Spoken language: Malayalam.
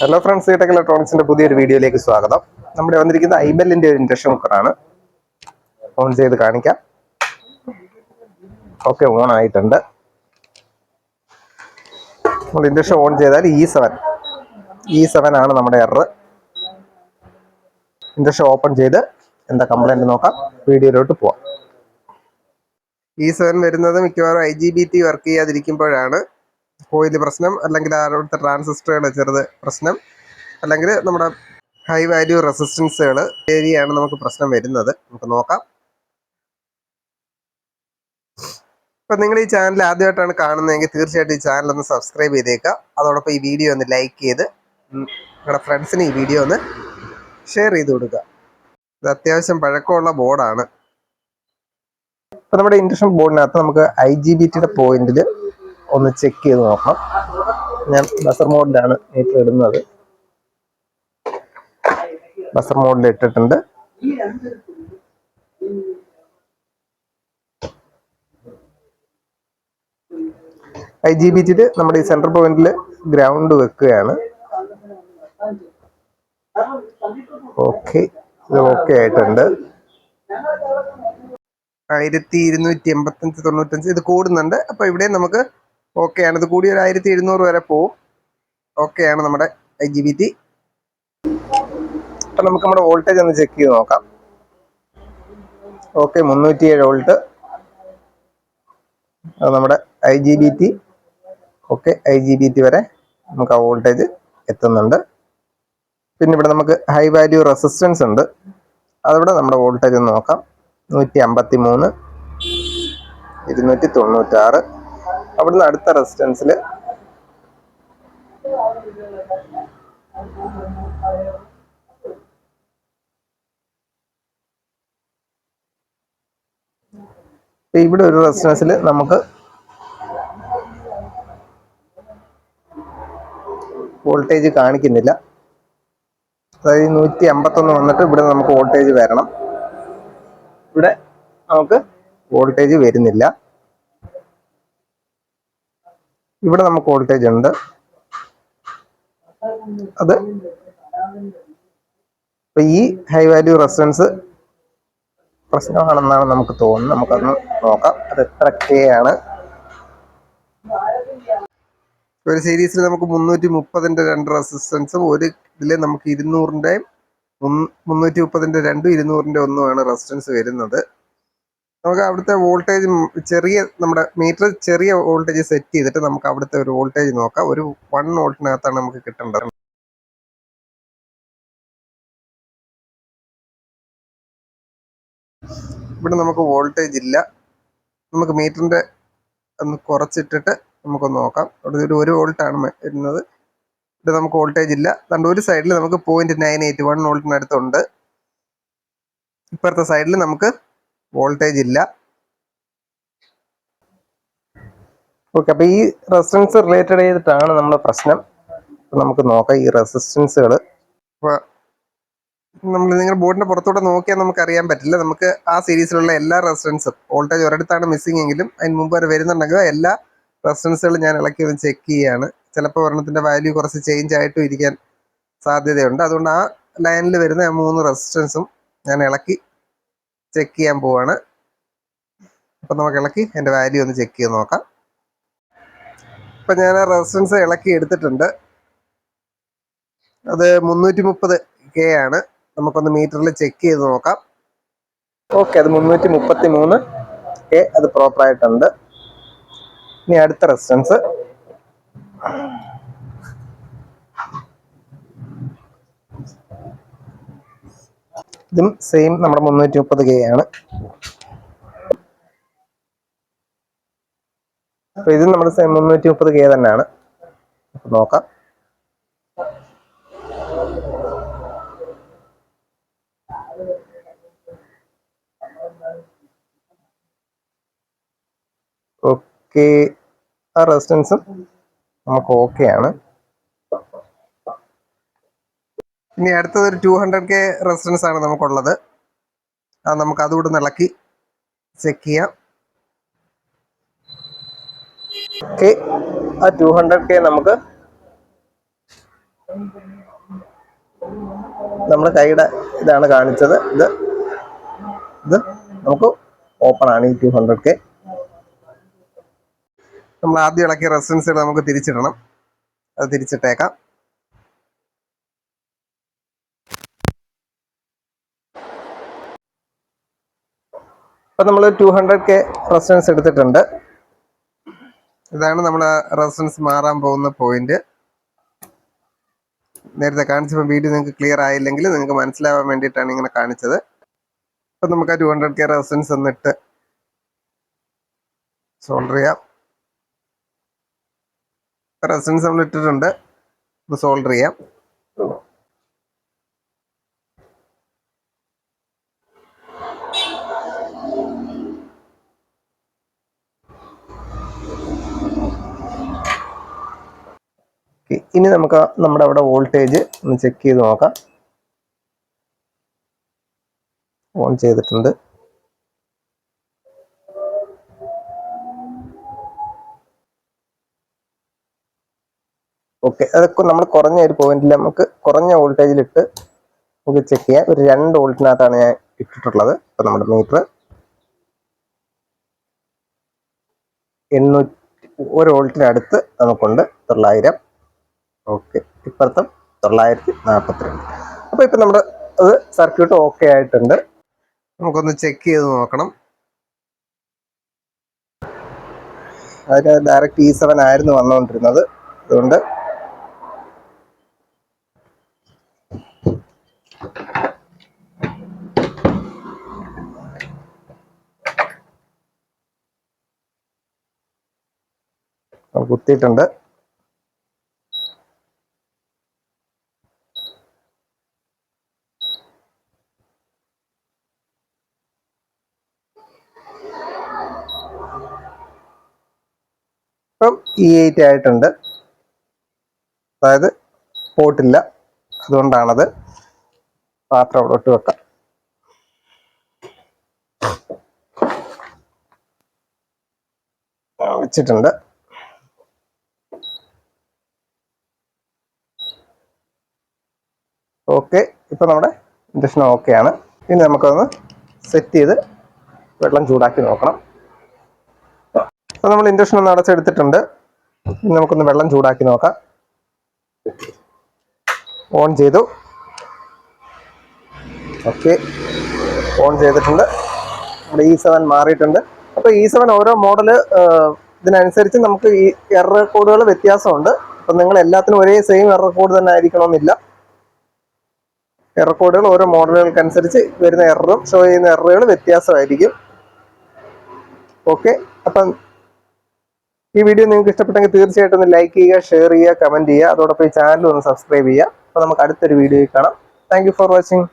ഹലോ ഫ്രണ്ട്സ്, ടെക് ഇലക്ട്രോണിക്സിന്റെ പുതിയൊരു വീഡിയോയിലേക്ക് സ്വാഗതം. നമ്മുടെ വന്നിരിക്കുന്ന ഐബെല്ലിന്റെ ഒരു ഇൻഡക്ഷൻ കുക്കറാണ്. ഓൺ ചെയ്ത് കാണിക്കാം. ഓക്കെ, ഓൺ ആയിട്ടുണ്ട്. നമ്മൾ ഇൻഡക്ഷൻ ഓൺ ചെയ്താൽ E7 ആണ് നമ്മുടെ എറർ. ഇൻഡക്ഷൻ ഓപ്പൺ ചെയ്ത് എന്താ കംപ്ലൈന്റ് നോക്കാം. വീഡിയോയിലോട്ട് പോവാം. E7 വരുന്നത് മിക്കവാറും IGBT വർക്ക് ചെയ്യാതിരിക്കുമ്പോഴാണ്. കോയിൽ പ്രശ്നം, അല്ലെങ്കിൽ അവിടുത്തെ ട്രാൻസിസ്റ്ററുകൾ ചെറുത് പ്രശ്നം, അല്ലെങ്കിൽ നമ്മുടെ ഹൈ വാല്യൂ റെസിസ്റ്റൻസുകൾ ഏരിയയാണ് നമുക്ക് പ്രശ്നം വരുന്നത്. നമുക്ക് നോക്കാം. ഇപ്പം നിങ്ങൾ ഈ ചാനൽ ആദ്യമായിട്ടാണ് കാണുന്നതെങ്കിൽ തീർച്ചയായിട്ടും ഈ ചാനൽ ഒന്ന് സബ്സ്ക്രൈബ് ചെയ്തേക്കുക. അതോടൊപ്പം ഈ വീഡിയോ ഒന്ന് ലൈക്ക് ചെയ്ത് നിങ്ങളുടെ ഫ്രണ്ട്സിന് ഈ വീഡിയോ ഒന്ന് ഷെയർ ചെയ്ത് കൊടുക്കുക. ഇത് അത്യാവശ്യം പഴക്കമുള്ള ബോർഡാണ്. ഇപ്പം നമ്മുടെ ഇൻഡക്ഷൻ ബോർഡിനകത്ത് നമുക്ക് IGBTയുടെ പോയിന്റിൽ ഒന്ന് ചെക്ക് ചെയ്ത് നോക്കണം. ഞാൻ ബസർ മോഡിലാണ് മീറ്റർ ഇടുന്നത്. ബസർ മോഡിൽ ഇട്ടിട്ടുണ്ട്. IGBT നമ്മുടെ ഈ സെൻട്രൽ പോയിന്റിൽ ഗ്രൗണ്ട് വെക്കുകയാണ്. ഓക്കെ, ഇത് ഓക്കെ ആയിട്ടുണ്ട്. 1285 ഇത് കൂടുന്നുണ്ട്. അപ്പൊ ഇവിടെ നമുക്ക് ഓക്കെ ആണ്. ഇത് കൂടി ഒരു 1700 വരെ പോവും. ഓക്കെ ആണ് നമ്മുടെ IGBT. അപ്പൊ നമുക്ക് നമ്മുടെ വോൾട്ടേജ് ഒന്ന് ചെക്ക് ചെയ്ത് നോക്കാം. Okay, 307 volt. അത് നമ്മുടെ IGBT. ഓക്കെ, IGBT വരെ നമുക്ക് ആ വോൾട്ടേജ് എത്തുന്നുണ്ട്. പിന്നെ ഇവിടെ നമുക്ക് ഹൈ വാല്യൂ റെസിസ്റ്റൻസ് ഉണ്ട്. അതിവിടെ നമ്മുടെ വോൾട്ടേജ് ഒന്ന് നോക്കാം. 153, 296. അവിടുന്ന് അടുത്ത റെസിസ്റ്റൻസിൽ ഇവിടെ ഒരു റെസിസ്റ്റൻസിൽ നമുക്ക് വോൾട്ടേജ് കാണിക്കുന്നില്ല. അതായത് 151 വന്നിട്ട് ഇവിടെ നമുക്ക് വോൾട്ടേജ് വരണം. ഇവിടെ നമുക്ക് വോൾട്ടേജ് വരുന്നില്ല. ഇവിടെ നമുക്ക് വോൾട്ടേജ് ഉണ്ട്. അത് ഇപ്പൊ ഈ ഹൈ വാല്യൂ റെസിസ്റ്റൻസ് പ്രശ്നമാണെന്നാണ് നമുക്ക് തോന്നുന്നത്. നമുക്കൊന്ന് നോക്കാം അത് എത്ര K ആണ്. ഒരു സീരീസിൽ നമുക്ക് 330ന്റെ 2 റെസിസ്റ്റൻസും ഒരു ഇതിൽ നമുക്ക് 200ന്റെയും 330ന്റെ 2 200ന്റെ 1 റെസിസ്റ്റൻസ് വരുന്നത്. നമുക്ക് അവിടുത്തെ വോൾട്ടേജ് നമ്മുടെ മീറ്റർ ചെറിയ വോൾട്ടേജ് സെറ്റ് ചെയ്തിട്ട് നമുക്ക് അവിടുത്തെ ഒരു വോൾട്ടേജ് നോക്കാം. ഒരു 1 വോൾട്ടിനകത്താണ് നമുക്ക് കിട്ടേണ്ടത്. ഇവിടെ നമുക്ക് വോൾട്ടേജ് ഇല്ല. നമുക്ക് മീറ്ററിന്റെ ഒന്ന് കുറച്ചിട്ടിട്ട് നമുക്കൊന്ന് നോക്കാം. അവിടെ ഒരു 1 വോൾട്ടാണ് വരുന്നത്. ഇവിടെ നമുക്ക് വോൾട്ടേജ് ഇല്ല. അതുകൊണ്ട് ഒരു സൈഡിൽ നമുക്ക് 0.981 വോൾട്ടിനടുത്തുണ്ട്. ഇപ്പുറത്തെ സൈഡിൽ നമുക്ക് വോൾട്ടേജ് ഇല്ല. ഓക്കെ, അപ്പൊ ഈ റെസിസ്റ്റൻസ് റിലേറ്റഡ് ചെയ്തിട്ടാണ് നമ്മുടെ പ്രശ്നം. നമുക്ക് നോക്കാം ഈ റെസിസ്റ്റൻസുകൾ. അപ്പൊ നിങ്ങൾ ബോർഡിന്റെ പുറത്തൂടെ നോക്കിയാൽ നമുക്ക് അറിയാൻ പറ്റില്ല. നമുക്ക് ആ സീരീസിലുള്ള എല്ലാ റെസിസ്റ്റൻസും വോൾട്ടേജ് ഒരിടത്താണ് മിസ്സിംഗ് എങ്കിലും അതിന് മുമ്പ് വരെ വരുന്നുണ്ടെങ്കിൽ എല്ലാ റെസിസ്റ്റൻസുകളും ഞാൻ ഇളക്കി ഒന്ന് ചെക്ക് ചെയ്യാണ്. ചിലപ്പോൾ ഒരെണ്ണത്തിന്റെ വാല്യൂ കുറച്ച് ചേഞ്ച് ആയിട്ടും ഇരിക്കാൻ സാധ്യതയുണ്ട്. അതുകൊണ്ട് ആ ലൈനിൽ വരുന്ന 3 റെസിസ്റ്റൻസും ഞാൻ ഇളക്കി ചെക്ക് ചെയ്യാൻ പോവാണ്. അപ്പൊ നമുക്ക് ഇളക്കി അതിന്റെ വാല്യൂ ഒന്ന് ചെക്ക് ചെയ്ത് നോക്കാം. ഇപ്പൊ ഞാൻ ആ റെസിസ്റ്റൻസ് ഇളക്കി എടുത്തിട്ടുണ്ട്. അത് 330 K ആണ്. നമുക്കൊന്ന് മീറ്ററിൽ ചെക്ക് ചെയ്ത് നോക്കാം. ഓക്കെ, അത് 333 K, അത് പ്രോപ്പർ ആയിട്ടുണ്ട്. ഇനി അടുത്ത റെസിസ്റ്റൻസ് ഇതും സെയിം നമ്മുടെ 330 K ആണ്. അപ്പൊ ഇത് നമ്മുടെ 330 K തന്നെയാണ്. നോക്കാം. ഓക്കെ, ആ റെസിസ്റ്റൻസും നമുക്ക് ഓക്കെ ആണ്. ഇനി അടുത്തത് ഒരു 200 K റെസിസ്റ്റൻസ് ആണ് നമുക്കുള്ളത്. അത് നമുക്ക് അതുകൂടെ ഇളക്കി ചെക്ക് ചെയ്യാം. ഓക്കെ, ആ 200 K നമുക്ക് നമ്മുടെ കൈയുടെ ഇതാണ് കാണിച്ചത്. ഇത് ഇത് നമുക്ക് ഓപ്പൺ ആണ് ഈ 200K. നമ്മൾ ആദ്യം ഇളക്കിയ റെസിസ്റ്റൻസുകൾ നമുക്ക് തിരിച്ചിടണം. അത് തിരിച്ചിട്ടേക്കാം. ഇപ്പം നമ്മൾ 200K റെസിസ്റ്റൻസ് എടുത്തിട്ടുണ്ട്. ഇതാണ് നമ്മുടെ റെസിസ്റ്റൻസ് മാറാൻ പോകുന്ന പോയിന്റ്. നേരത്തെ കാണിച്ചപ്പോൾ വീഡിയോ നിങ്ങൾക്ക് ക്ലിയർ ആയില്ലെങ്കിൽ നിങ്ങൾക്ക് മനസ്സിലാവാൻ വേണ്ടിയിട്ടാണ് ഇങ്ങനെ കാണിച്ചത്. അപ്പം നമുക്ക് ആ 200K റെസിസ്റ്റൻസ് ഒന്നിട്ട് സോൾഡർ ചെയ്യാം. റെസിസ്റ്റൻസ് നമ്മൾ ഇട്ടിട്ടുണ്ട്. ഇത് സോൾഡർ ചെയ്യാം. ഇനി നമുക്ക് നമ്മുടെ അവിടെ വോൾട്ടേജ് ഒന്ന് ചെക്ക് ചെയ്ത് നോക്കാം. ഓൺ ചെയ്തിട്ടുണ്ട്. ഓക്കെ, അതൊക്കെ നമ്മൾ കുറഞ്ഞ ഒരു പോയിന്റിൽ നമുക്ക് കുറഞ്ഞ വോൾട്ടേജിലിട്ട് നമുക്ക് ചെക്ക് ചെയ്യാം. ഒരു 2 വോൾട്ടിനകത്താണ് ഞാൻ ഇട്ടിട്ടുള്ളത്. ഇപ്പം നമ്മുടെ മീറ്റർ 800 1 വോൾട്ടിനടുത്ത് നമുക്കുണ്ട്. 900. ഓക്കെ, ഇപ്പുറത്തും 942. അപ്പോൾ ഇപ്പം നമ്മുടെ അത് സർക്യൂട്ട് ഓക്കെ ആയിട്ടുണ്ട്. നമുക്കൊന്ന് ചെക്ക് ചെയ്ത് നോക്കണം. അതിന് ഡയറക്റ്റ് E7 ആയിരുന്നു വന്നുകൊണ്ടിരുന്നത്. അതുകൊണ്ട് കുത്തിയിട്ടുണ്ട്. ഇപ്പം E8 ആയിട്ടുണ്ട്. അതായത് പോട്ടില്ല, അതുകൊണ്ടാണത്. പാത്രം അവിടെ ഇട്ട് വെക്കാം. വെച്ചിട്ടുണ്ട്. ഓക്കെ, ഇപ്പം നമ്മുടെ ഇൻഡക്ഷൻ ഓക്കെയാണ്. ഇനി നമുക്കൊന്ന് സെറ്റ് ചെയ്ത് വെള്ളം ചൂടാക്കി നോക്കണം. അപ്പോൾ നമ്മൾ ഇൻഡക്ഷൻ ഒന്ന് അടച്ചെടുത്തിട്ടുണ്ട്. ഇനി നമുക്കൊന്ന് വെള്ളം ചൂടാക്കി നോക്കാം. ഓൺ ചെയ്തു. ഓക്കെ, ഓൺ ചെയ്തിട്ടുണ്ട്. നമ്മുടെ E7 മാറിയിട്ടുണ്ട്. അപ്പോൾ E7 ഓരോ മോഡല് ഇതിനനുസരിച്ച് നമുക്ക് ഈ എറർ കോഡുകൾ വ്യത്യാസമുണ്ട്. അപ്പം നിങ്ങൾ എല്ലാത്തിനും ഒരേ സെയിം എറർ കോഡ് തന്നെ ആയിരിക്കണമെന്നില്ല. എറർ കോഡുകൾ ഓരോ മോഡലുകൾക്കനുസരിച്ച് വരുന്ന എററും ഷോ ചെയ്യുന്ന എററുകൾ വ്യത്യാസമായിരിക്കും. ഓക്കെ, അപ്പം ഈ വീഡിയോ നിങ്ങൾക്ക് ഇഷ്ടപ്പെട്ടെങ്കിൽ തീർച്ചയായിട്ടും ഒന്ന് ലൈക്ക് ചെയ്യുക, ഷെയർ ചെയ്യുക, കമൻറ്റ് ചെയ്യുക. അതോടൊപ്പം ഈ ചാനൽ ഒന്ന് സബ്സ്ക്രൈബ് ചെയ്യുക. അപ്പോൾ നമുക്ക് അടുത്തൊരു വീഡിയോയിൽ കാണാം. Thank you for watching.